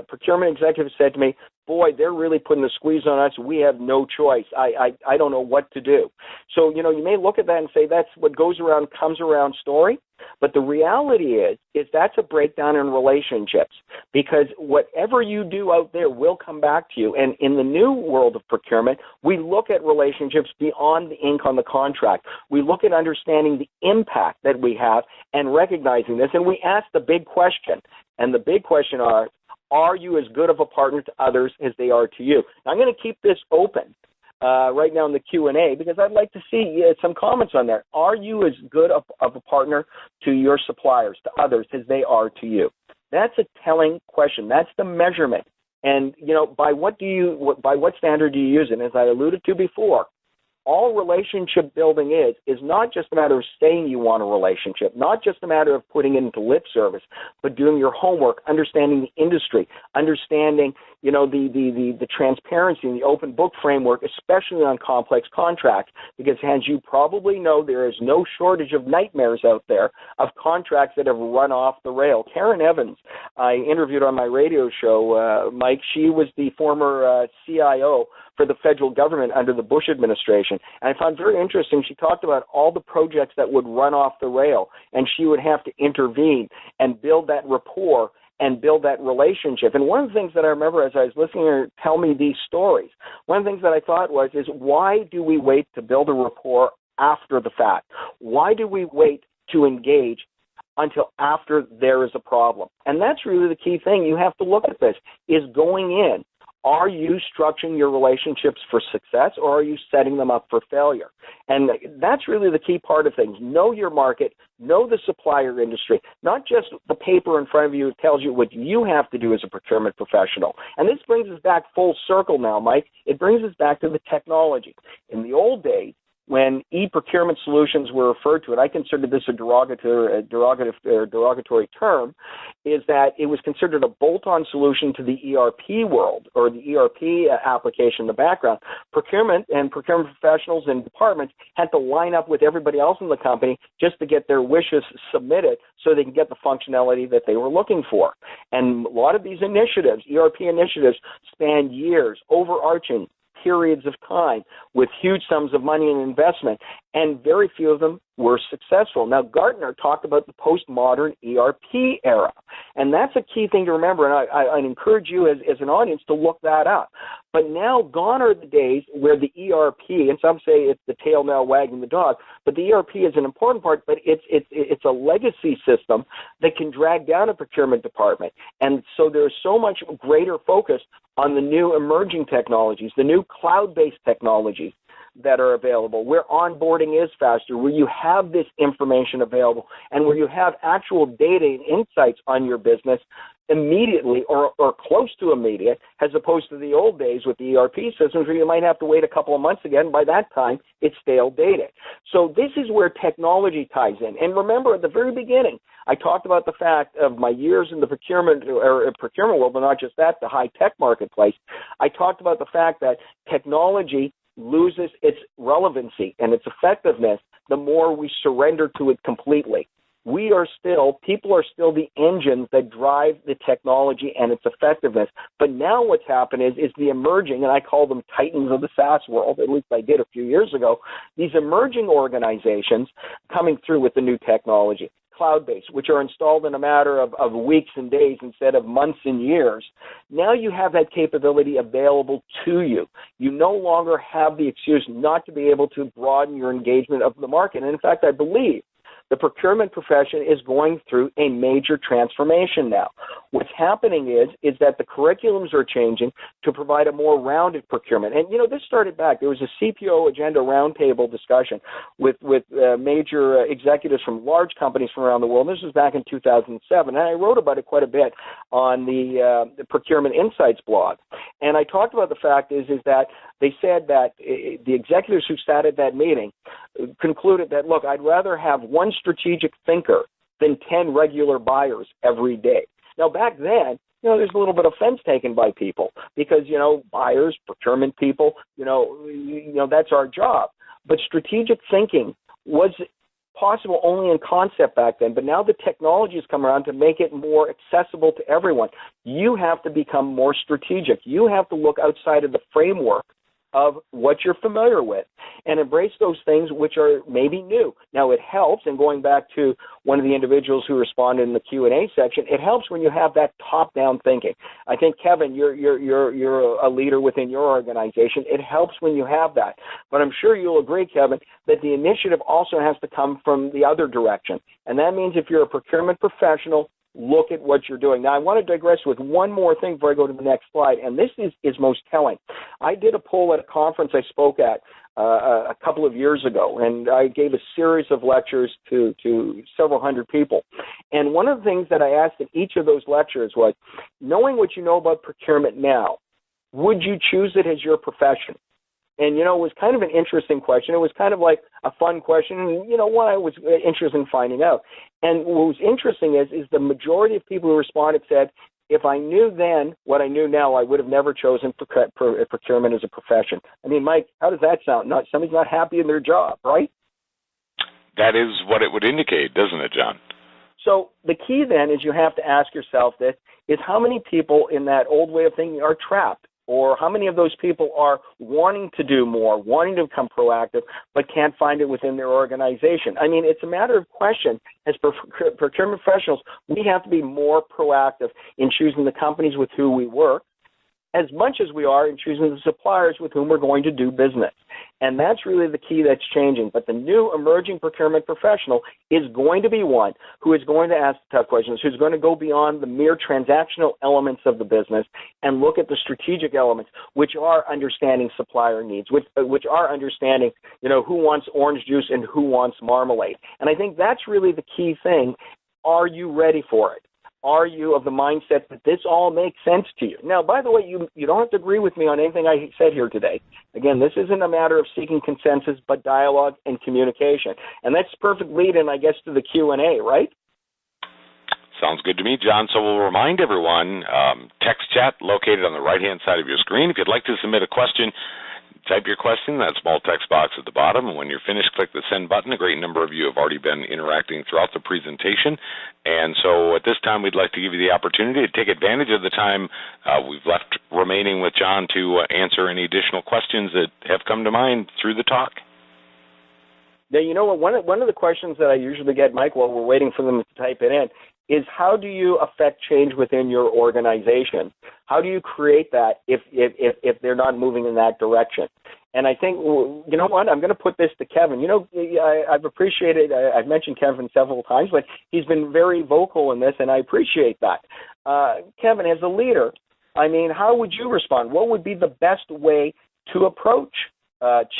procurement executive said to me, boy, they're really putting the squeeze on us. We have no choice. I don't know what to do. So, you may look at that and say that's what goes around comes around story. But the reality is that's a breakdown in relationships, because whatever you do out there will come back to you. And in the new world of procurement, we look at relationships beyond the ink on the contract. We look at understanding the impact that we have and recognizing this. And we ask the big question. And the big question are you as good of a partner to others as they are to you? Now, I'm going to keep this open right now in the Q&A, because I'd like to see some comments on that. Are you as good of a partner to your suppliers, to others, as they are to you? That's a telling question. That's the measurement. And, by what standard do you use it? As I alluded to before, all relationship building is not just a matter of saying you want a relationship, not just a matter of putting it into lip service, but doing your homework, understanding the industry, understanding, the transparency and the open book framework, especially on complex contracts, because as you probably know, there is no shortage of nightmares out there of contracts that have run off the rail. Karen Evans, I interviewed on my radio show, Mike. She was the former CIO for the federal government under the Bush administration. And I found very interesting, she talked about all the projects that would run off the rail, and she would have to intervene and build that rapport and build that relationship. And one of the things that I remember as I was listening to her tell me these stories, one of the things that I thought is why do we wait to build a rapport after the fact? Why do we wait to engage until after there is a problem? And that's really the key thing. You have to look at this, is going in. Are you structuring your relationships for success, or are you setting them up for failure? And that's really the key part of things. Know your market, know the supplier industry, not just the paper in front of you that tells you what you have to do as a procurement professional. And this brings us back full circle now, Mike. It brings us back to the technology. In the old days, when eProcurement solutions were referred to, and I consider this a derogatory term, is that it was considered a bolt-on solution to the ERP world, or the ERP application in the background. Procurement and procurement professionals and departments had to line up with everybody else in the company just to get their wishes submitted so they can get the functionality that they were looking for. And a lot of these initiatives, ERP initiatives, span years, overarching periods of time with huge sums of money and investment, and very few of them were successful. Now, Gartner talked about the postmodern ERP era, and that's a key thing to remember, and I encourage you as an audience to look that up. But now gone are the days where the ERP, and some say it's the tail now wagging the dog, but the ERP is an important part, but it's a legacy system that can drag down a procurement department. And so there's so much greater focus on the new emerging technologies, the new cloud-based technologies that are available, where onboarding is faster, where you have this information available, and where you have actual data and insights on your business immediately or close to immediate, as opposed to the old days with the ERP systems where you might have to wait a couple of months again. By that time, it's stale data. So this is where technology ties in. And remember, at the very beginning, I talked about the fact of my years in the procurement world, but not just that, the high-tech marketplace. I talked about the fact that technology loses its relevancy and its effectiveness the more we surrender to it completely. People are still the engines that drive the technology and its effectiveness. But now what's happened is the emerging, and I call them titans of the SaaS world, at least I did a few years ago, these emerging organizations coming through with the new technology, cloud-based, which are installed in a matter of weeks and days instead of months and years. Now you have that capability available to you. You no longer have the excuse not to be able to broaden your engagement of the market. And in fact, I believe the procurement profession is going through a major transformation now. What's happening is that the curriculums are changing to provide a more rounded procurement. And, this started back. There was a CPO agenda roundtable discussion with major executives from large companies from around the world. This was back in 2007. And I wrote about it quite a bit on the Procurement Insights blog. And I talked about the fact is that they said that the executives who sat at that meeting concluded that, look, I'd rather have one strategic thinker than 10 regular buyers every day. Now, back then, there's a little bit of offense taken by people because, buyers, procurement people, that's our job. But strategic thinking was possible only in concept back then, but now the technology has come around to make it more accessible to everyone. You have to become more strategic. You have to look outside of the framework of what you're familiar with and embrace those things which are maybe new. Now, it helps, and going back to one of the individuals who responded in the Q&A section, it helps when you have that top-down thinking. I think, Kevin, you're a leader within your organization. It helps when you have that. But I'm sure you'll agree, Kevin, that the initiative also has to come from the other direction. And that means if you're a procurement professional, look at what you're doing. Now, I want to digress with one more thing before I go to the next slide, and this is most telling. I did a poll at a conference I spoke at a couple of years ago, and I gave a series of lectures to several hundred people. And one of the things that I asked in each of those lectures was, knowing what you know about procurement now, would you choose it as your profession? And, it was kind of an interesting question. It was kind of like a fun question, and, one I was interested in finding out. And what was interesting is the majority of people who responded said, if I knew then what I knew now, I would have never chosen procurement as a profession. I mean, Mike, how does that sound? Somebody's not happy in their job, right? That is what it would indicate, doesn't it, John? So the key then is you have to ask yourself this, is how many people in that old way of thinking are trapped? Or how many of those people are wanting to do more, wanting to become proactive, but can't find it within their organization? I mean, it's a matter of question. As procurement professionals, we have to be more proactive in choosing the companies with who we work, as much as we are in choosing the suppliers with whom we're going to do business. And that's really the key that's changing. But the new emerging procurement professional is going to be one who is going to ask tough questions, who's going to go beyond the mere transactional elements of the business and look at the strategic elements, which are understanding supplier needs, which are understanding, who wants orange juice and who wants marmalade. And I think that's really the key thing. Are you ready for it? Are you of the mindset that this all makes sense to you? Now, by the way, you don't have to agree with me on anything I said here today. Again, this isn't a matter of seeking consensus, but dialogue and communication. And that's perfect lead-in, I guess, to the Q&A, right? Sounds good to me, John. So we'll remind everyone, text chat located on the right-hand side of your screen. If you'd like to submit a question, type your question in that small text box at the bottom, and when you're finished, click the send button. A great number of you have already been interacting throughout the presentation, and so at this time we'd like to give you the opportunity to take advantage of the time we've left remaining with John to answer any additional questions that have come to mind through the talk. Now, you know what, one of the questions that I usually get, Mike, while we're waiting for them to type it in, is how do you affect change within your organization? How do you create that if they're not moving in that direction? And I think, you know what, I'm going to put this to Kevin. I've appreciated, I've mentioned Kevin several times, but he's been very vocal in this, and I appreciate that. Kevin, as a leader, I mean, how would you respond? What would be the best way to approach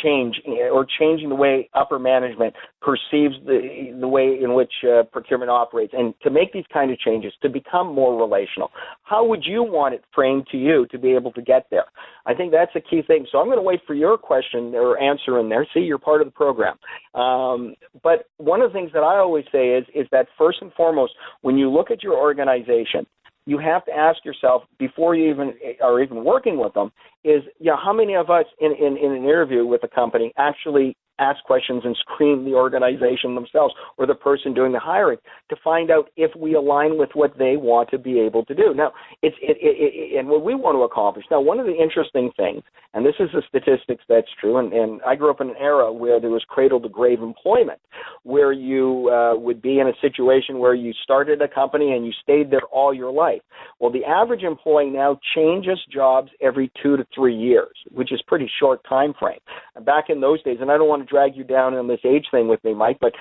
change or changing the way upper management perceives the way in which procurement operates, and to make these kind of changes, to become more relational? How would you want it framed to you to be able to get there? I think that's a key thing. So I'm going to wait for your question or answer in there. See, you're part of the program. But one of the things that I always say is that first and foremost, when you look at your organization, you have to ask yourself before you even are working with them is, how many of us in an interview with a company actually ask questions and screen the organization themselves or the person doing the hiring to find out if we align with what they want to be able to do. Now, and what we want to accomplish. Now, one of the interesting things, and this is the statistics that's true, and I grew up in an era where there was cradle-to-grave employment, where you would be in a situation where you started a company and you stayed there all your life. Well, the average employee now changes jobs every 2 to 3 years, which is pretty short time frame. Back in those days, and I don't want to drag you down on this age thing with me, Mike, but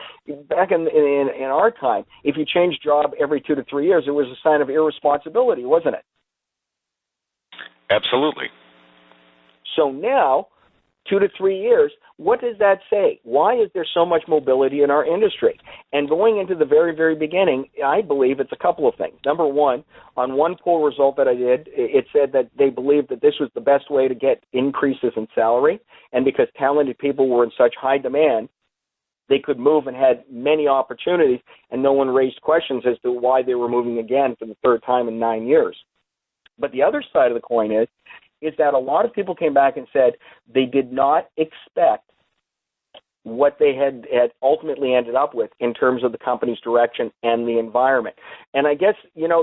back in our time, if you changed job every 2 to 3 years, it was a sign of irresponsibility, wasn't it? Absolutely. So now, 2 to 3 years, what does that say? Why is there so much mobility in our industry? And going into the very, very beginning, I believe it's a couple of things. Number one, on one poll result that I did, it said that they believed that this was the best way to get increases in salary, and because talented people were in such high demand, they could move and had many opportunities, and no one raised questions as to why they were moving again for the third time in 9 years. But the other side of the coin is that a lot of people came back and said they did not expect what they had ultimately ended up with in terms of the company's direction and the environment. And I guess,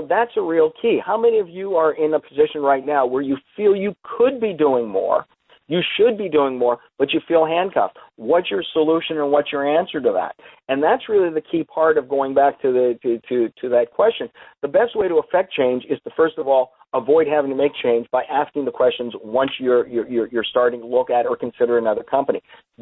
that's a real key. How many of you are in a position right now where you feel you could be doing more, you should be doing more, but you feel handcuffed? What's your solution and what's your answer to that? And that's really the key part of going back to that question. The best way to affect change is to, first of all, avoid having to make change by asking the questions once you're starting to look at or consider another company.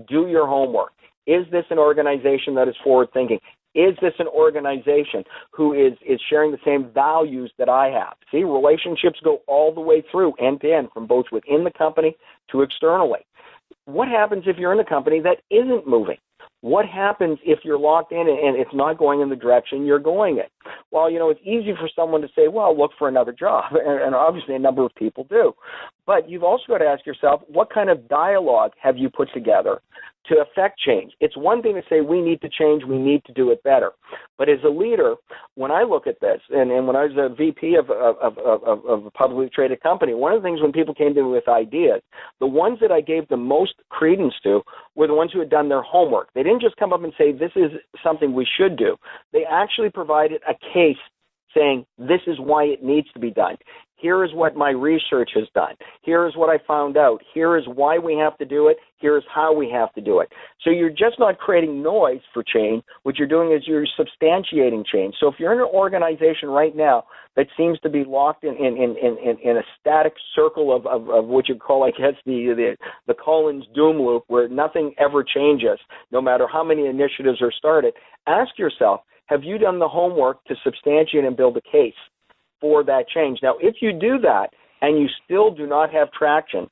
Do your homework. Is this an organization that is forward-thinking? Is this an organization who is sharing the same values that I have? See, relationships go all the way through, end to end, from both within the company to externally. What happens if you're in a company that isn't moving? What happens if you're locked in and it's not going in the direction you're going in? Well, it's easy for someone to say, well, look for another job, and obviously a number of people do. But you've also got to ask yourself, what kind of dialogue have you put together to affect change? It's one thing to say we need to change, we need to do it better. But as a leader, when I look at this, and when I was a VP of a publicly traded company, one of the things when people came to me with ideas, the ones that I gave the most credence to were the ones who had done their homework. They didn't just come up and say, this is something we should do. They actually provided a case saying, this is why it needs to be done. Here is what my research has done. Here is what I found out. Here is why we have to do it. Here is how we have to do it. So you're just not creating noise for change. What you're doing is you're substantiating change. So if you're in an organization right now that seems to be locked in a static circle of what you call, I guess, the Cullens doom loop, where nothing ever changes, no matter how many initiatives are started, ask yourself, have you done the homework to substantiate and build a case for that change? Now, if you do that and you still do not have traction,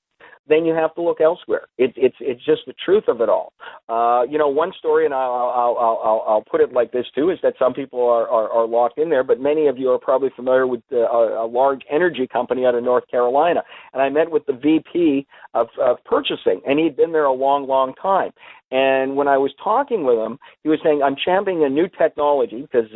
then you have to look elsewhere. It's just the truth of it all. One story, and I'll put it like this too, is that some people are locked in there, but many of you are probably familiar with a large energy company out of North Carolina. And I met with the VP of purchasing, and he'd been there a long, long time. And when I was talking with him, he was saying, I'm championing a new technology because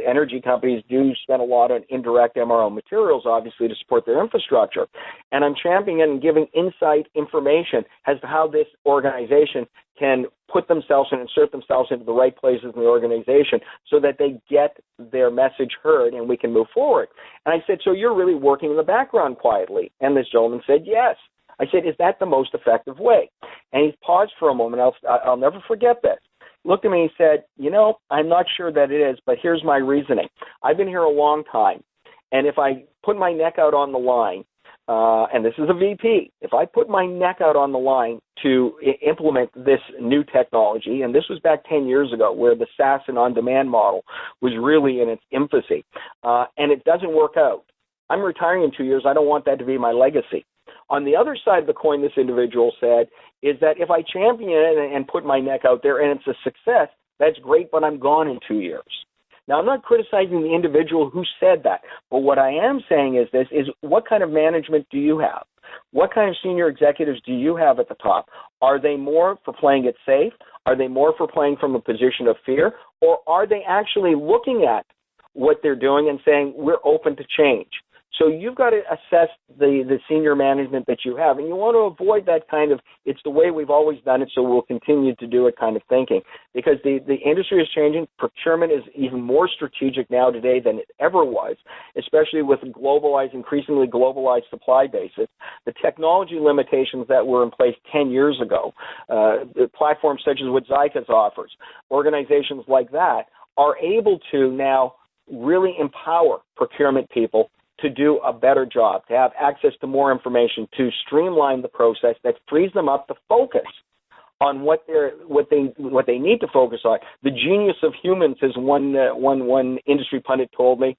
energy companies do spend a lot on indirect MRO materials, obviously, to support their infrastructure. And I'm championing and giving insight information as to how this organization can put themselves and insert themselves into the right places in the organization so that they get their message heard and we can move forward. And I said, so you're really working in the background quietly? And this gentleman said, yes. I said, is that the most effective way? And he paused for a moment. I'll never forget this. He looked at me and he said, I'm not sure that it is, but here's my reasoning. I've been here a long time, and if I put my neck out on the line, and this is a VP, if I put my neck out on the line to implement this new technology, and this was back 10 years ago where the SaaS and on-demand model was really in its infancy, and it doesn't work out, I'm retiring in 2 years. I don't want that to be my legacy. On the other side of the coin, this individual said, is that if I champion it and put my neck out there and it's a success, that's great, but I'm gone in 2 years. Now, I'm not criticizing the individual who said that, but what I am saying is this, is what kind of management do you have? What kind of senior executives do you have at the top? Are they more for playing it safe? Are they more for playing from a position of fear? Or are they actually looking at what they're doing and saying, we're open to change? So you've got to assess the senior management that you have, and you want to avoid that kind of, it's the way we've always done it, so we'll continue to do it kind of thinking. Because the industry is changing. Procurement is even more strategic now today than it ever was, especially with increasingly globalized supply bases. The technology limitations that were in place 10 years ago, the platforms such as what Zycus offers, organizations like that are able to now really empower procurement people to do a better job, to have access to more information, to streamline the process that frees them up to focus on what they need to focus on. The genius of humans, as one industry pundit told me,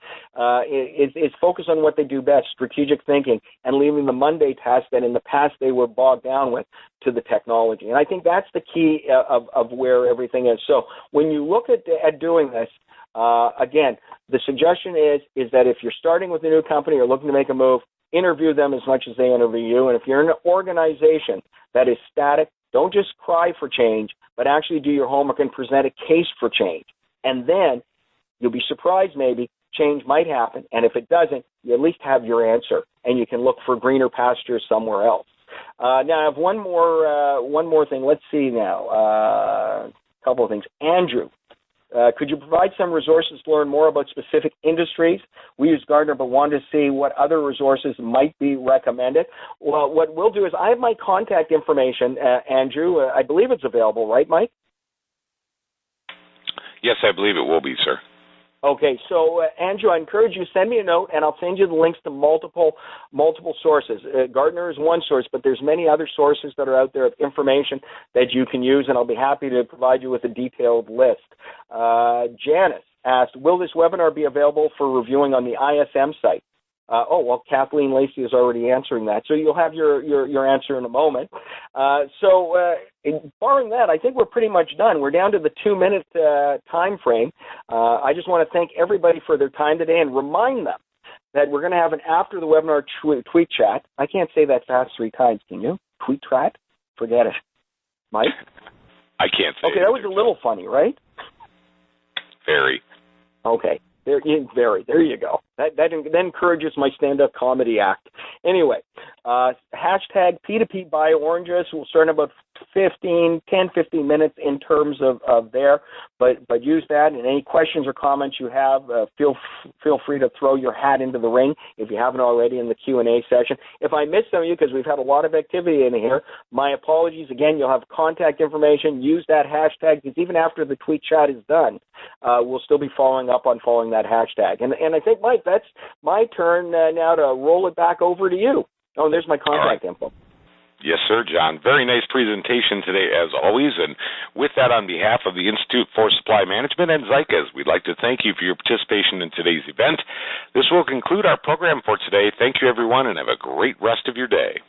is focus on what they do best, strategic thinking, and leaving the Monday tasks that in the past they were bogged down with to the technology. And I think that's the key of where everything is. So when you look at doing this, again, the suggestion is that if you're starting with a new company or looking to make a move, interview them as much as they interview you. And if you're in an organization that is static, don't just cry for change, but actually do your homework and present a case for change. And then you'll be surprised maybe change might happen. And if it doesn't, you at least have your answer, and you can look for greener pastures somewhere else. Now, I have one more thing. Let's see now. A couple of things. Andrew. Could you provide some resources to learn more about specific industries? We use Gartner, but wanted to see what other resources might be recommended. Well, what we'll do is I have my contact information, Andrew. I believe it's available, right, Mike? Yes, I believe it will be, sir. Okay, so Andrew, I encourage you to send me a note, and I'll send you the links to multiple sources. Gartner is one source, but there's many other sources that are out there of information that you can use, and I'll be happy to provide you with a detailed list. Janice asked, will this webinar be available for reviewing on the ISM site? Kathleen Lacey is already answering that, so you'll have your answer in a moment. Barring that, I think we're pretty much done. We're down to the 2-minute time frame. I just want to thank everybody for their time today and remind them that we're going to have an after the webinar tweet chat. I can't say that fast 3 times, can you? Tweet chat? Forget it. Mike? I can't say Okay, that was a little funny, right? Very. Okay. There you go. That encourages my stand-up comedy act. Anyway, hashtag P2P buy oranges. We'll start in about 10, 15 minutes in terms of there, but use that. And any questions or comments you have, feel free to throw your hat into the ring if you haven't already in the Q&A session. If I missed some of you, because we've had a lot of activity in here, my apologies. Again, you'll have contact information. Use that hashtag, because even after the tweet chat is done, we'll still be following up on following that hashtag. And I think, Mike, that's my turn now to roll it back over to you. Oh, there's my contact info. Yes, sir, John. Very nice presentation today, as always. And with that, on behalf of the Institute for Supply Management and Zycus, we'd like to thank you for your participation in today's event. This will conclude our program for today. Thank you, everyone, and have a great rest of your day.